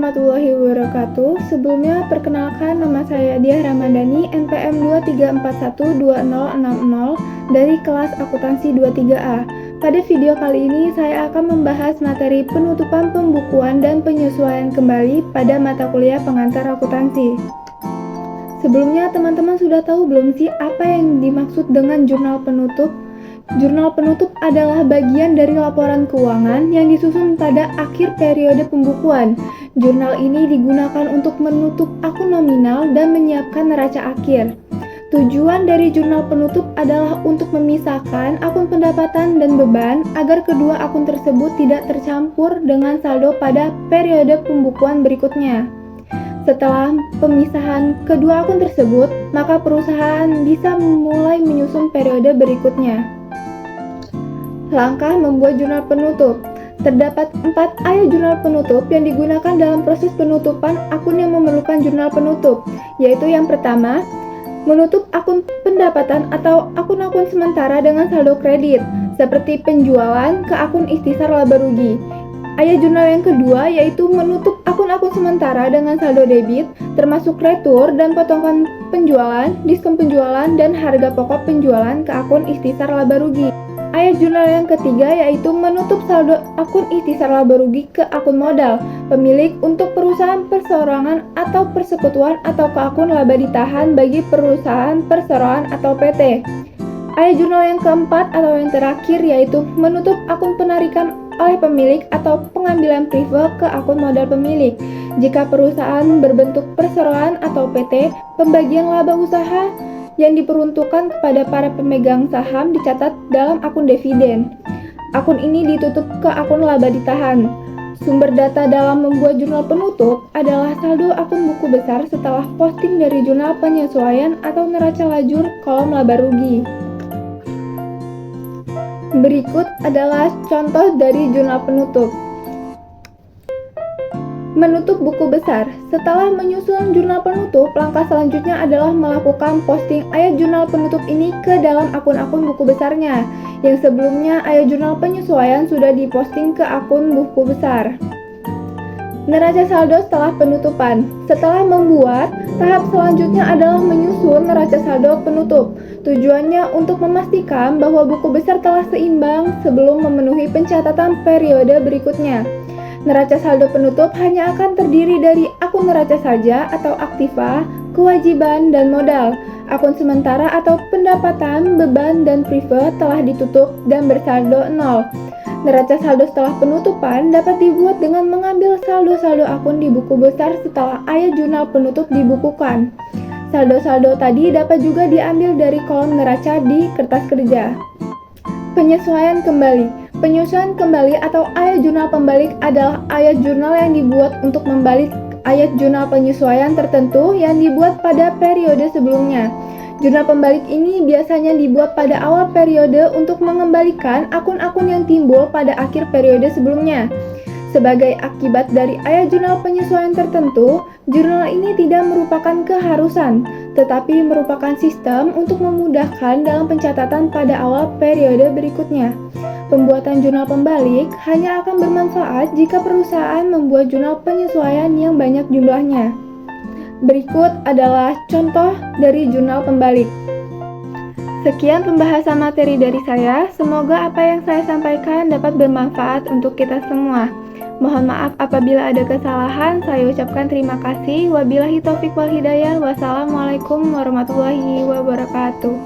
warahmatullahi wabarakatuh. Sebelumnya, perkenalkan nama saya Diah Ramadhani, NPM 23412060 dari kelas akuntansi 23A. Pada video kali ini, saya akan membahas materi penutupan pembukuan dan penyesuaian kembali pada mata kuliah pengantar akuntansi. Sebelumnya, teman-teman sudah tahu belum sih apa yang dimaksud dengan jurnal penutup? Jurnal penutup adalah bagian dari laporan keuangan yang disusun pada akhir periode pembukuan. Jurnal ini digunakan untuk menutup akun nominal dan menyiapkan neraca akhir. Tujuan dari jurnal penutup adalah untuk memisahkan akun pendapatan dan beban agar kedua akun tersebut tidak tercampur dengan saldo pada periode pembukuan berikutnya. Setelah pemisahan kedua akun tersebut, maka perusahaan bisa mulai menyusun periode berikutnya. Langkah membuat jurnal penutup. Terdapat 4 area jurnal penutup yang digunakan dalam proses penutupan akun yang memerlukan jurnal penutup, yaitu yang pertama, menutup akun pendapatan atau akun-akun sementara dengan saldo kredit, seperti penjualan ke akun ikhtisar laba rugi. Area jurnal yang kedua yaitu menutup akun-akun sementara dengan saldo debit, termasuk retur dan potongan penjualan, diskon penjualan, dan harga pokok penjualan ke akun ikhtisar laba rugi. Ayat jurnal yang ketiga yaitu menutup saldo akun ikhtisar laba rugi ke akun modal pemilik untuk perusahaan perseorangan atau persekutuan atau ke akun laba ditahan bagi perusahaan perseroan atau PT. Ayat jurnal yang keempat atau yang terakhir yaitu menutup akun penarikan oleh pemilik atau pengambilan prive ke akun modal pemilik. Jika perusahaan berbentuk perseroan atau PT, pembagian laba usaha yang diperuntukkan kepada para pemegang saham dicatat dalam akun dividen. Akun ini ditutup ke akun laba ditahan. Sumber data dalam membuat jurnal penutup adalah saldo akun buku besar setelah posting dari jurnal penyesuaian atau neraca lajur kolom laba rugi. Berikut adalah contoh dari jurnal penutup. Menutup buku besar. Setelah menyusun jurnal penutup, langkah selanjutnya adalah melakukan posting ayat jurnal penutup ini ke dalam akun-akun buku besarnya, yang sebelumnya ayat jurnal penyesuaian sudah diposting ke akun buku besar. Neraca saldo setelah penutupan. Setelah membuat, tahap selanjutnya adalah menyusun neraca saldo penutup. Tujuannya untuk memastikan bahwa buku besar telah seimbang sebelum memenuhi pencatatan periode berikutnya. Neraca saldo penutup hanya akan terdiri dari akun neraca saja atau aktiva, kewajiban, dan modal. Akun sementara atau pendapatan, beban, dan prive telah ditutup dan bersaldo 0. Neraca saldo setelah penutupan dapat dibuat dengan mengambil saldo-saldo akun di buku besar setelah ayat jurnal penutup dibukukan. Saldo-saldo tadi dapat juga diambil dari kolom neraca di kertas kerja. Penyesuaian kembali. Penyesuaian kembali atau ayat jurnal pembalik adalah ayat jurnal yang dibuat untuk membalik ayat jurnal penyesuaian tertentu yang dibuat pada periode sebelumnya. Jurnal pembalik ini biasanya dibuat pada awal periode untuk mengembalikan akun-akun yang timbul pada akhir periode sebelumnya. Sebagai akibat dari ayat jurnal penyesuaian tertentu, jurnal ini tidak merupakan keharusan, tetapi merupakan sistem untuk memudahkan dalam pencatatan pada awal periode berikutnya. Pembuatan jurnal pembalik hanya akan bermanfaat jika perusahaan membuat jurnal penyesuaian yang banyak jumlahnya. Berikut adalah contoh dari jurnal pembalik. Sekian pembahasan materi dari saya. Semoga apa yang saya sampaikan dapat bermanfaat untuk kita semua. Mohon maaf apabila ada kesalahan. Saya ucapkan terima kasih. Wabillahi taufik wal hidayah. Wassalamualaikum warahmatullahi wabarakatuh.